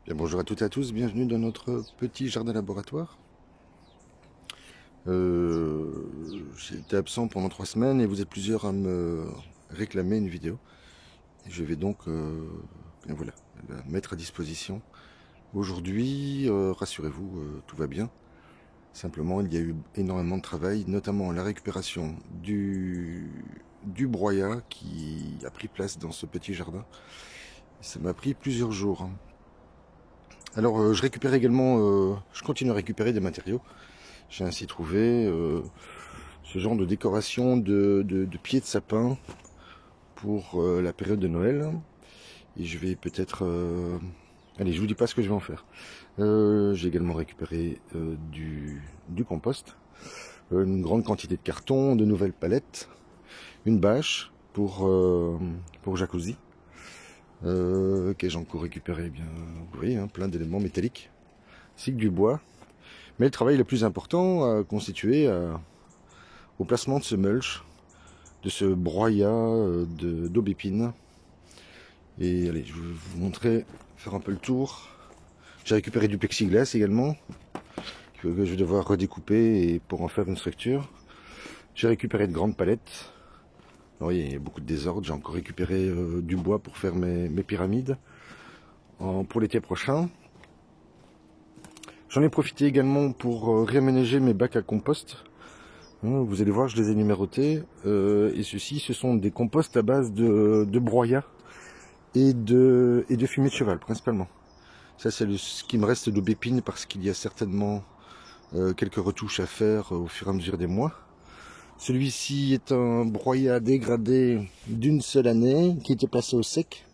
Bien, bonjour à toutes et à tous, bienvenue dans notre petit jardin laboratoire. J'ai été absent pendant 3 semaines et vous êtes plusieurs à me réclamer une vidéo. Et je vais donc bien voilà, la mettre à disposition. Aujourd'hui, rassurez-vous, tout va bien. Simplement, il y a eu énormément de travail, notamment la récupération du broyat qui a pris place dans ce petit jardin. Ça m'a pris plusieurs jours. Alors, je récupère également, je continue à récupérer des matériaux. J'ai ainsi trouvé ce genre de décoration de pieds de sapin pour la période de Noël. Et je vais peut-être... allez, je vous dis pas ce que je vais en faire. J'ai également récupéré du compost, une grande quantité de carton, de nouvelles palettes, une bâche pour jacuzzi. Qu'ai-je encore récupéré? Eh bien, vous voyez, hein, plein d'éléments métalliques, ainsi que du bois. Mais le travail le plus important a constitué au placement de ce mulch, de ce broyat d'aubépine. Et allez, je vais vous montrer, faire un peu le tour. J'ai récupéré du plexiglas également, que je vais devoir redécouper et pour en faire une structure. J'ai récupéré de grandes palettes. Alors, il y a beaucoup de désordre. J'ai encore récupéré du bois pour faire mes pyramides pour l'été prochain. J'en ai profité également pour réaménager mes bacs à compost. Vous allez voir, je les ai numérotés. Et ceux-ci, ce sont des composts à base de broyat et de fumier de cheval, principalement. Ça, c'est ce qui me reste d'aubépine parce qu'il y a certainement quelques retouches à faire au fur et à mesure des mois. Celui-ci est un broyat dégradé d'une seule année qui était placé au sec.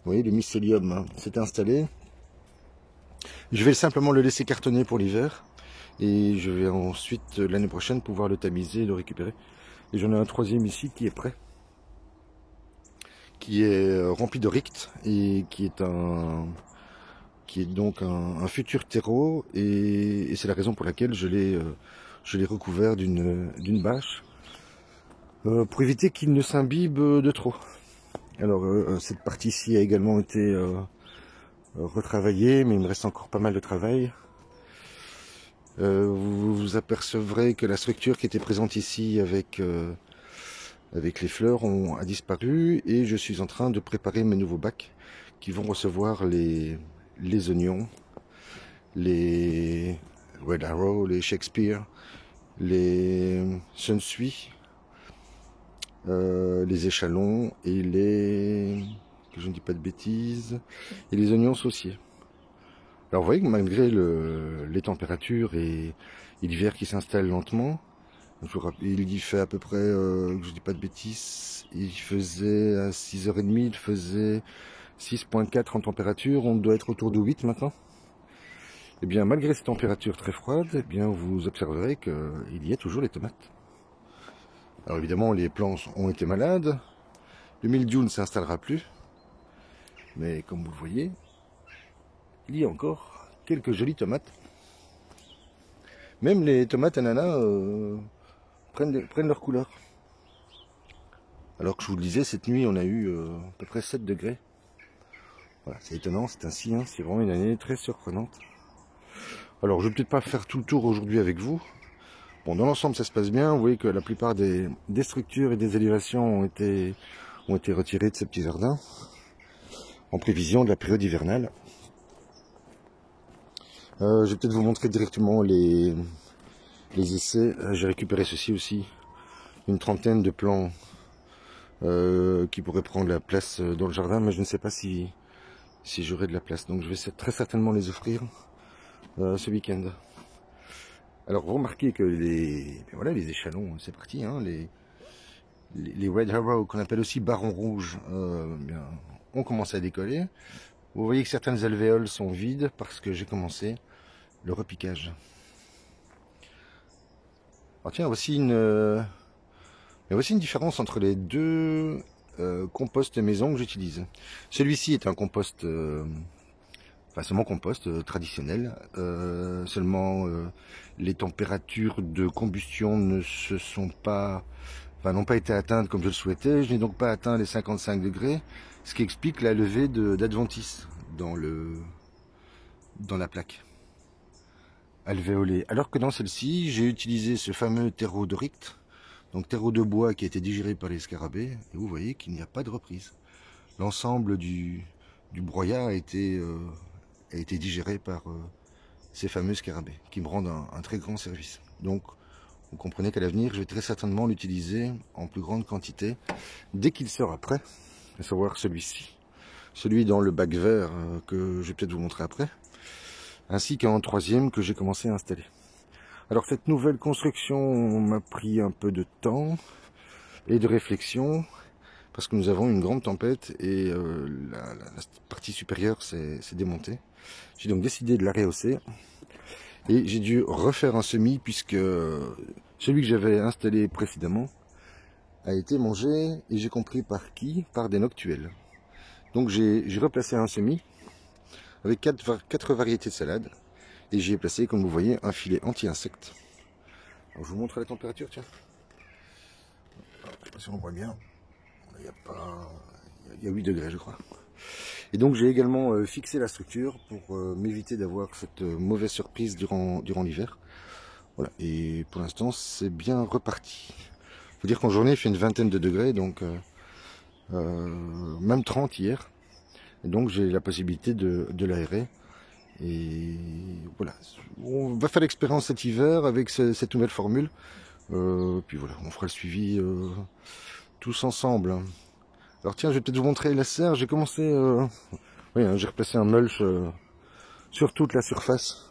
Vous voyez, le mycélium s'est installé. Je vais simplement le laisser cartonner pour l'hiver. Et je vais ensuite, l'année prochaine, pouvoir le tamiser et le récupérer. Et j'en ai un troisième ici qui est prêt. Qui est rempli de rict et qui est donc un futur terreau. Et c'est la raison pour laquelle je l'ai recouvert d'une bâche. Pour éviter qu'il ne s'imbibe de trop. Alors cette partie-ci a également été retravaillée, mais il me reste encore pas mal de travail. Vous vous apercevrez que la structure qui était présente ici avec les fleurs a disparu et je suis en train de préparer mes nouveaux bacs qui vont recevoir les oignons, les Red Arrow, les Shakespeare, les Sunsui, les échalons et que je ne dis pas de bêtises, et les oignons sauciers. Alors vous voyez que malgré les températures et l'hiver qui s'installe lentement, il fait à peu près, que je ne dis pas de bêtises, il faisait à 6h30, il faisait 6,4 en température, on doit être autour de 8 maintenant. Et bien malgré ces températures très froides, eh bien vous observerez qu'il y a toujours les tomates. Alors évidemment les plants ont été malades, le mildiou ne s'installera plus, mais comme vous le voyez, il y a encore quelques jolies tomates. Même les tomates ananas prennent leur couleur. Alors que je vous le disais, cette nuit on a eu à peu près 7 degrés. Voilà, c'est étonnant, c'est ainsi, hein, c'est vraiment une année très surprenante. Alors je vais peut-être pas faire tout le tour aujourd'hui avec vous. Bon, dans l'ensemble ça se passe bien, vous voyez que la plupart des structures et des élévations ont été retirées de ce petit jardin, en prévision de la période hivernale. Je vais peut-être vous montrer directement les essais. J'ai récupéré ceci aussi, une trentaine de plants qui pourraient prendre la place dans le jardin, mais je ne sais pas si j'aurai de la place. Donc je vais très certainement les offrir ce week-end. Alors vous remarquez que voilà, les échalons, c'est parti, hein, les Red Arrow, qu'on appelle aussi Baron Rouge, bien, ont commencé à décoller. Vous voyez que certaines alvéoles sont vides parce que j'ai commencé le repiquage. Alors tiens, voici une différence entre les deux compost maison que j'utilise. Celui-ci est un compost, c'est mon compost traditionnel. Seulement les températures de combustion n'ont pas été atteintes comme je le souhaitais. Je n'ai donc pas atteint les 55 degrés, ce qui explique la levée d'adventice dans le dans la plaque alvéolée. Alors que dans celle-ci, j'ai utilisé ce fameux terreau dorique, donc terreau de bois qui a été digéré par les scarabées, et vous voyez qu'il n'y a pas de reprise. L'ensemble du broyat a été digéré par ces fameux scarabées, qui me rendent un très grand service. Donc, vous comprenez qu'à l'avenir, je vais très certainement l'utiliser en plus grande quantité, dès qu'il sera prêt, à savoir celui-ci, celui dans le bac vert que je vais peut-être vous montrer après, ainsi qu'un troisième que j'ai commencé à installer. Alors cette nouvelle construction m'a pris un peu de temps et de réflexion, parce que nous avons une grande tempête et la partie supérieure s'est démontée. J'ai donc décidé de la rehausser et j'ai dû refaire un semis puisque celui que j'avais installé précédemment a été mangé, et j'ai compris par qui? Par des noctuels. Donc j'ai replacé un semis avec 4 variétés de salade, et j'y ai placé, comme vous voyez, un filet anti-insectes. Je vous montre la température, tiens. Je sais pas si on voit bien. Il y a 8 degrés, je crois. Et donc j'ai également fixé la structure pour m'éviter d'avoir cette mauvaise surprise durant l'hiver. Voilà, et pour l'instant c'est bien reparti. Il faut dire qu'en journée il fait une vingtaine de degrés, donc même 30 hier. Et donc j'ai la possibilité de l'aérer. Et voilà, on va faire l'expérience cet hiver avec cette nouvelle formule. Puis voilà, on fera le suivi tous ensemble. Alors tiens, je vais peut-être vous montrer la serre. J'ai commencé, oui, hein, j'ai replacé un mulch sur toute la surface.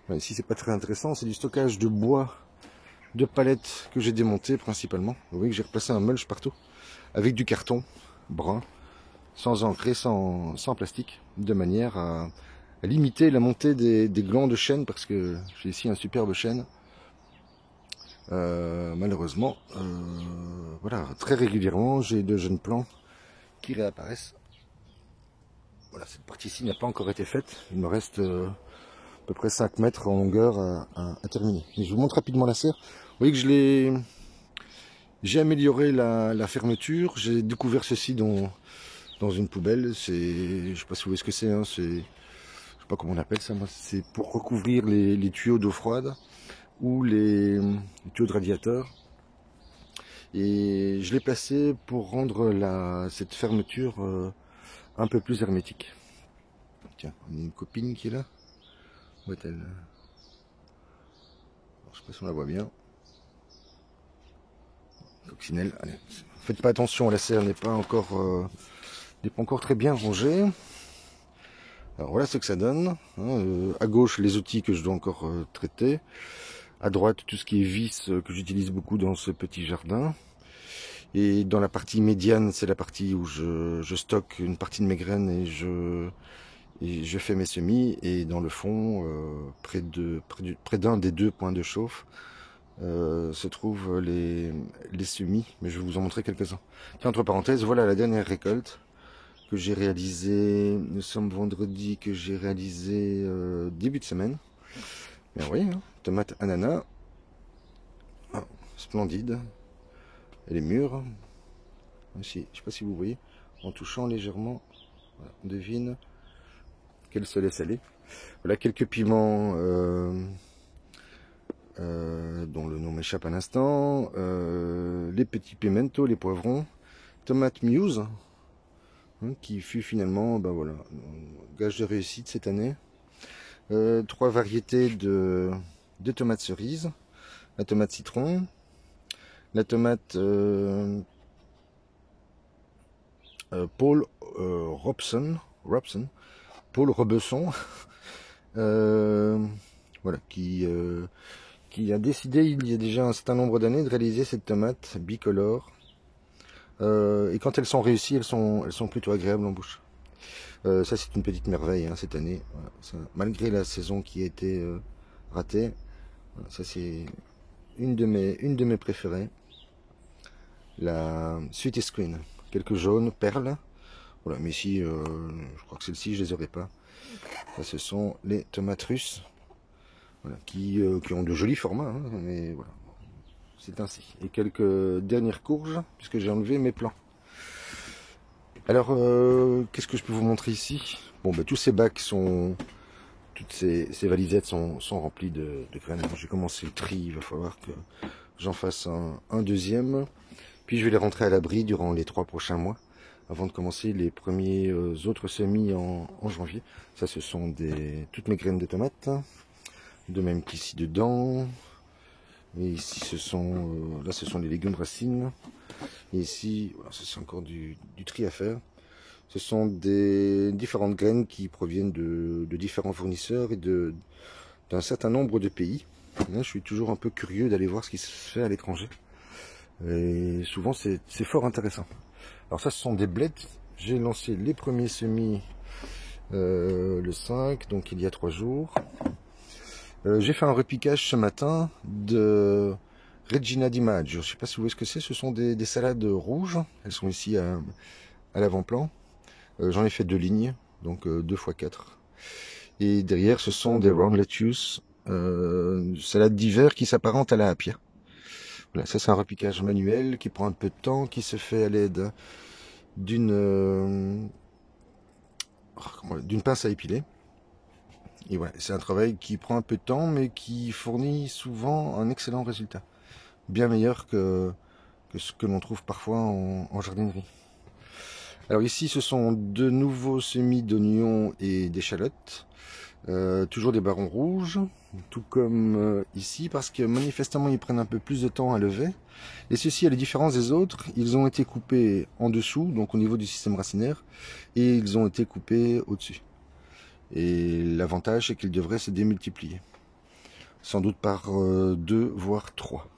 Ici c'est pas très intéressant, c'est du stockage de bois, de palettes que j'ai démonté principalement. Vous voyez que j'ai replacé un mulch partout, avec du carton brun, sans engrais, sans plastique, de manière à limiter la montée des glands de chêne, parce que j'ai ici un superbe chêne. Malheureusement, voilà, très régulièrement j'ai de jeunes plants qui réapparaissent. Voilà, cette partie-ci n'a pas encore été faite. Il me reste à peu près 5 mètres en longueur à terminer. Mais je vous montre rapidement la serre. Vous voyez que j'ai amélioré la fermeture. J'ai découvert ceci dans une poubelle. Je sais pas si vous voyez ce que c'est. Hein, je sais pas comment on appelle ça. C'est pour recouvrir les tuyaux d'eau froide ou les tuyaux de radiateur. Et je l'ai placé pour rendre cette fermeture un peu plus hermétique. Tiens, on a une copine qui est là. Où est-elle? Je sais pas si on la voit bien. Coccinelle, allez. Faites pas attention, la serre n'est pas encore très bien rangée. Alors voilà ce que ça donne. À gauche, les outils que je dois encore traiter. À droite, tout ce qui est vis que j'utilise beaucoup dans ce petit jardin. Et dans la partie médiane, c'est la partie où je stocke une partie de mes graines et je fais mes semis. Et dans le fond, près d'un des 2 points de chauffe, se trouvent les semis, mais je vais vous en montrer quelques-uns. Tiens, entre parenthèses, voilà la dernière récolte que j'ai réalisée. Nous sommes vendredi, que j'ai réalisé début de semaine. Mais oui, hein, tomate ananas, splendide. Elle est mûre. Ici, je ne sais pas si vous voyez, en touchant légèrement, voilà, on devine qu'elle se laisse aller. Voilà quelques piments dont le nom m'échappe à l'instant, les petits pimentos, les poivrons, tomate muse, hein, qui fut finalement, ben voilà, gage de réussite cette année. 3 variétés de tomates cerises, la tomate citron, la tomate Paul Robson, Paul Robesson, voilà, qui a décidé il y a déjà un certain nombre d'années de réaliser cette tomate bicolore. Et quand elles sont réussies, elles sont plutôt agréables en bouche. Ça c'est une petite merveille hein, cette année. Voilà, ça, malgré la saison qui a été ratée, voilà, ça c'est une de mes préférées. La Sweetest Queen, quelques jaunes, perles. Voilà, mais ici, je crois que celles-ci, je les aurais pas. Ça, ce sont les tomates russes, voilà, qui ont de jolis formats, hein, mais voilà, c'est ainsi. Et quelques dernières courges, puisque j'ai enlevé mes plants. Alors, qu'est-ce que je peux vous montrer ici? Bon, ben, tous ces bacs sont toutes ces valisettes sont remplies de graines. J'ai commencé le tri, il va falloir que j'en fasse un deuxième. Puis je vais les rentrer à l'abri durant les 3 prochains mois, avant de commencer les premiers autres semis en janvier. Ça, ce sont toutes mes graines de tomates, de même qu'ici dedans. Et ici, là, ce sont les légumes racines. Et ici, voilà, c'est encore du tri à faire. Ce sont des différentes graines qui proviennent de différents fournisseurs et d'un certain nombre de pays. Là, je suis toujours un peu curieux d'aller voir ce qui se fait à l'étranger. Et souvent, c'est fort intéressant. Alors ça, ce sont des bleds. J'ai lancé les premiers semis le 5, donc il y a 3 jours. J'ai fait un repiquage ce matin de Regina Di Maggio. Je ne sais pas si vous voyez ce que c'est. Ce sont des salades rouges. Elles sont ici à l'avant-plan. J'en ai fait 2 lignes, donc 2 x 4. Et derrière, ce sont des round lettuce, salade d'hiver qui s'apparente à la hapia. Voilà, ça c'est un repiquage manuel qui prend un peu de temps, qui se fait à l'aide d'une pince à épiler. Et voilà, c'est un travail qui prend un peu de temps, mais qui fournit souvent un excellent résultat. Bien meilleur que ce que l'on trouve parfois en jardinerie. Alors ici, ce sont de nouveaux semis d'oignons et d'échalotes. Toujours des barons rouges, tout comme ici, parce que manifestement ils prennent un peu plus de temps à lever. Et ceci, à la différence des autres, ils ont été coupés en dessous, donc au niveau du système racinaire, et ils ont été coupés au-dessus. Et l'avantage, c'est qu'ils devraient se démultiplier. Sans doute par 2, voire 3.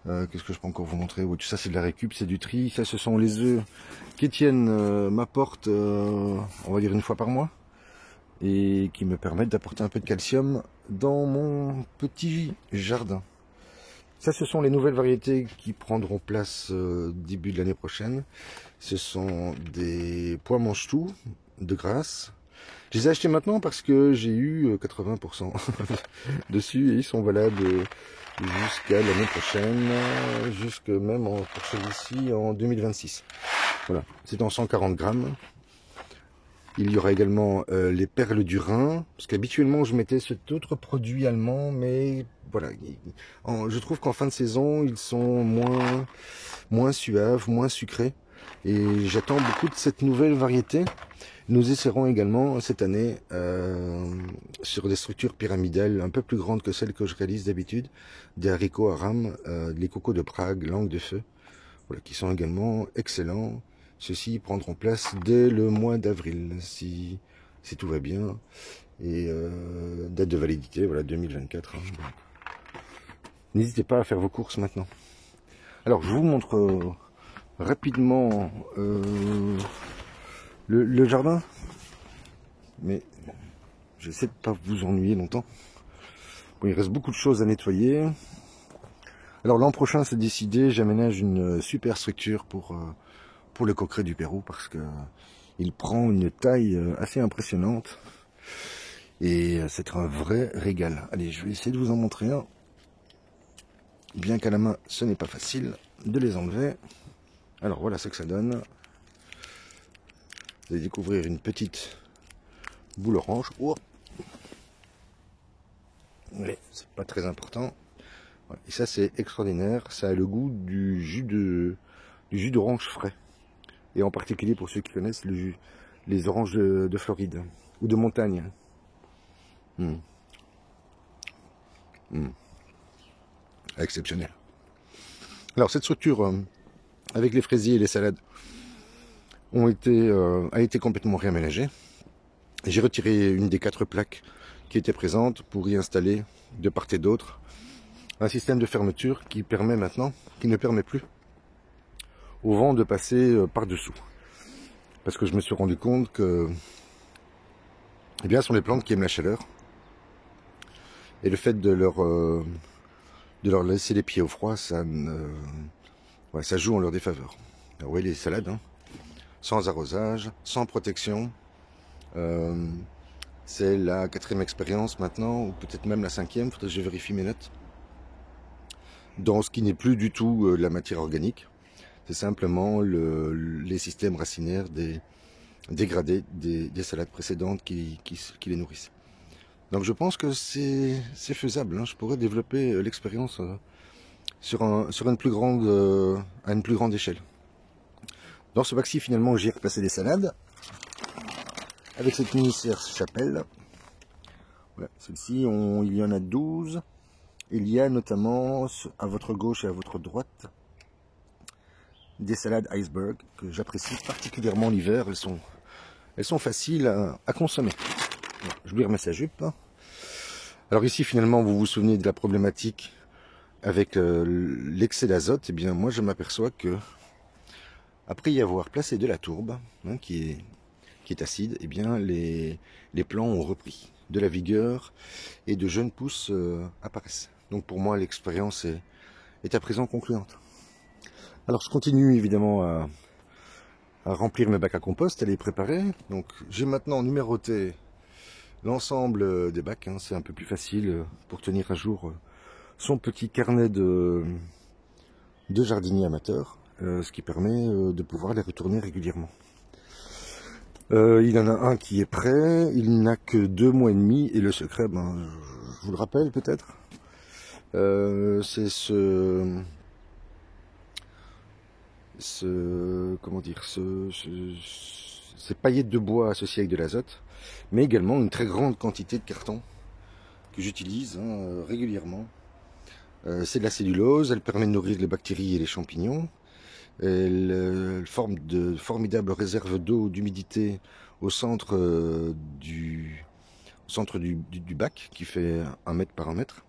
Qu'est-ce que je peux encore vous montrer? Oui, tout ça c'est de la récup, c'est du tri. Ça, ce sont les œufs qu'Étienne m'apporte, on va dire 1 fois par mois, et qui me permettent d'apporter un peu de calcium dans mon petit jardin. Ça, ce sont les nouvelles variétés qui prendront place début de l'année prochaine. Ce sont des pois mange-tout de Grasse. Je les ai achetés maintenant parce que j'ai eu 80% dessus et ils sont valables jusqu'à l'année prochaine, jusque même pour celui-ci en 2026. Voilà, c'est en 140 grammes. Il y aura également les perles du Rhin, parce qu'habituellement je mettais cet autre produit allemand, mais voilà, je trouve qu'en fin de saison ils sont moins suaves, moins sucrés, et j'attends beaucoup de cette nouvelle variété. Nous essaierons également cette année sur des structures pyramidales un peu plus grandes que celles que je réalise d'habitude, des haricots à rame, les cocos de Prague, langue de feu, voilà, qui sont également excellents. Ceux-ci prendront place dès le mois d'avril, si tout va bien. Et date de validité, voilà, 2024. Hein. N'hésitez pas à faire vos courses maintenant. Alors, je vous montre rapidement le jardin. Mais j'essaie de ne pas vous ennuyer longtemps. Bon, il reste beaucoup de choses à nettoyer. Alors l'an prochain, c'est décidé, j'aménage une super structure pour le coqueret du Pérou, parce que il prend une taille assez impressionnante et c'est un vrai régal. Allez, je vais essayer de vous en montrer un, bien qu'à la main ce n'est pas facile de les enlever. Alors voilà ce que ça donne. Vous allez découvrir une petite boule orange. Oh, mais c'est pas très important. Voilà. Et ça c'est extraordinaire, ça a le goût du jus d'orange frais. Et en particulier pour ceux qui connaissent les oranges de Floride ou de montagne. Exceptionnel. Alors cette structure avec les fraisiers et les salades a été complètement réaménagée. J'ai retiré une des 4 plaques qui étaient présentes pour y installer de part et d'autre un système de fermeture qui ne permet plus au vent de passer par-dessous. Parce que je me suis rendu compte que, eh bien, ce sont des plantes qui aiment la chaleur. Et le fait de leur laisser les pieds au froid, ça joue en leur défaveur. Alors, oui, les salades, hein, sans arrosage, sans protection. C'est la 4e expérience maintenant, ou peut-être même la 5e, faudrait que je vérifie mes notes. Dans ce qui n'est plus du tout la matière organique. C'est simplement les systèmes racinaires dégradés des salades précédentes qui les nourrissent. Donc je pense que c'est faisable, hein. Je pourrais développer l'expérience sur une plus grande, à une plus grande échelle. Dans ce bac-ci, finalement, j'ai replacé des salades avec cette mini-serre chapelle. Voilà, celle-ci, il y en a 12. Il y a notamment à votre gauche et à votre droite des salades iceberg que j'apprécie particulièrement l'hiver. Elles sont faciles à consommer. Voilà, je lui remets sa jupe. Alors ici, finalement, vous vous souvenez de la problématique avec l'excès d'azote. Eh bien, moi, je m'aperçois que après y avoir placé de la tourbe, hein, qui est acide, eh bien, les plants ont repris de la vigueur et de jeunes pousses apparaissent. Donc pour moi, l'expérience est à présent concluante. Alors je continue évidemment à remplir mes bacs à compost, à les préparer. Donc j'ai maintenant numéroté l'ensemble des bacs, hein. C'est un peu plus facile pour tenir à jour son petit carnet de jardinier amateur, ce qui permet de pouvoir les retourner régulièrement. Il y en a un qui est prêt, il n'a que 2 mois et demi, et le secret, ben, je vous le rappelle peut-être, c'est ces paillettes de bois associées avec de l'azote, mais également une très grande quantité de carton que j'utilise régulièrement. C'est de la cellulose, elle permet de nourrir les bactéries et les champignons. Elle forme de formidables réserves d'eau, d'humidité au centre du bac qui fait 1 mètre par 1 mètre.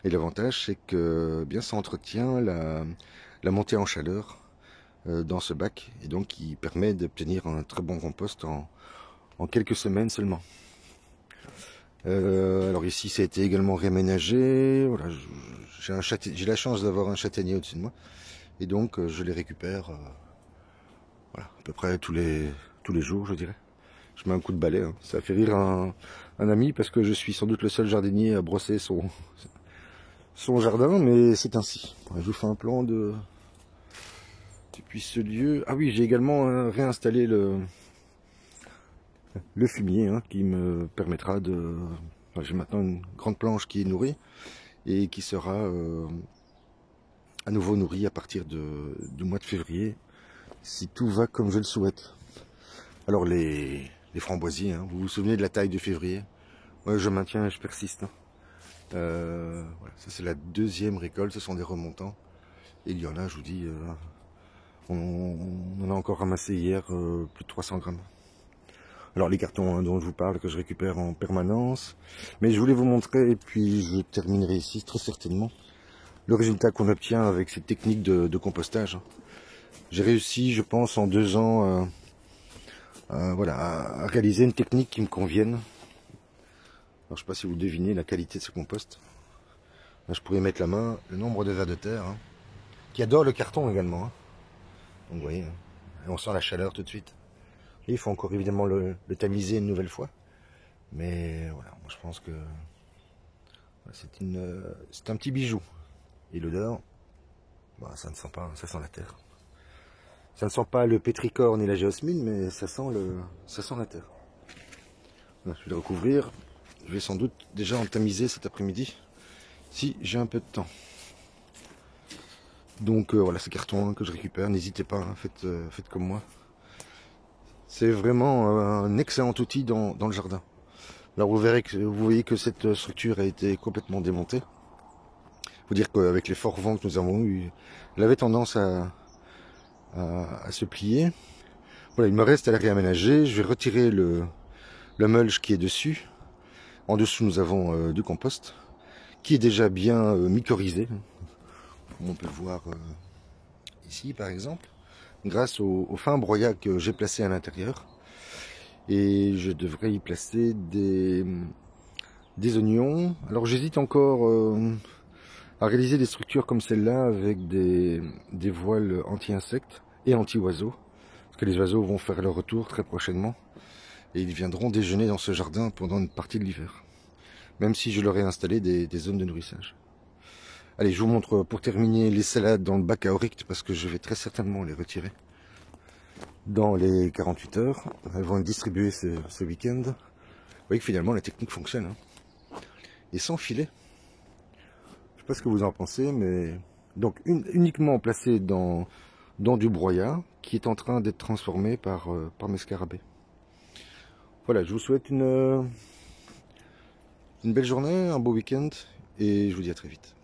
Et l'avantage, c'est que bien ça entretient la montée en chaleur dans ce bac, et donc qui permet d'obtenir un très bon compost en quelques semaines seulement. Alors ici, ça a été également réaménagé. Voilà, j'ai la chance d'avoir un châtaignier au-dessus de moi, et donc je les récupère voilà, à peu près tous les jours, je dirais. Je mets un coup de balai, hein. Ça fait rire un ami parce que je suis sans doute le seul jardinier à brosser son jardin, mais c'est ainsi. Je vous fais un plan depuis ce lieu. Ah oui, j'ai également réinstallé le fumier, hein, qui me permettra de... Enfin, j'ai maintenant une grande planche qui est nourrie et qui sera à nouveau nourrie à partir du mois de février, si tout va comme je le souhaite. Alors les framboisiers, hein, vous vous souvenez de la taille de février? Ouais, je maintiens et je persiste, hein. Voilà, ça c'est la 2e récolte, ce sont des remontants. Et il y en a, je vous dis, on en a encore ramassé hier plus de 300 grammes. Alors les cartons, hein, dont je vous parle, que je récupère en permanence. Mais je voulais vous montrer, et puis je terminerai ici très certainement, le résultat qu'on obtient avec cette technique de compostage. J'ai réussi, je pense, en 2 ans voilà, à réaliser une technique qui me convienne. Alors, je ne sais pas si vous devinez la qualité de ce compost. Là, je pourrais mettre la main, le nombre de vers de terre, hein, qui adore le carton également, hein. Donc vous voyez, hein, et on sent la chaleur tout de suite. Et il faut encore évidemment le tamiser une nouvelle fois. Mais voilà, moi je pense que c'est un petit bijou. Et l'odeur, bah, ça ne sent pas, ça sent la terre. Ça ne sent pas le pétrichor ni la géosmine, mais ça sent la terre. Voilà, je vais le recouvrir. Je vais sans doute déjà en tamiser cet après-midi, si j'ai un peu de temps. Donc voilà, ces cartons que je récupère, n'hésitez pas, hein, faites comme moi. C'est vraiment un excellent outil dans le jardin. Alors vous voyez que cette structure a été complètement démontée. Il faut dire qu'avec les forts vents que nous avons eu, elle avait tendance à se plier. Voilà, il me reste à la réaménager. Je vais retirer le mulch qui est dessus. En dessous, nous avons du compost qui est déjà bien mycorhizé. On peut le voir ici, par exemple, grâce au fin broyat que j'ai placé à l'intérieur. Et je devrais y placer des oignons. Alors j'hésite encore à réaliser des structures comme celle-là avec des voiles anti-insectes et anti-oiseaux. Parce que les oiseaux vont faire leur retour très prochainement. Et ils viendront déjeuner dans ce jardin pendant une partie de l'hiver. Même si je leur ai installé des zones de nourrissage. Allez, je vous montre pour terminer les salades dans le bac à aurict parce que je vais très certainement les retirer dans les 48 heures. Elles vont être distribuées ce week-end. Vous voyez que finalement la technique fonctionne, hein. et sans filet. Je sais pas ce que vous en pensez, mais donc uniquement placé dans du broyat qui est en train d'être transformé par mes scarabées. Voilà, je vous souhaite une belle journée, un beau week-end et je vous dis à très vite.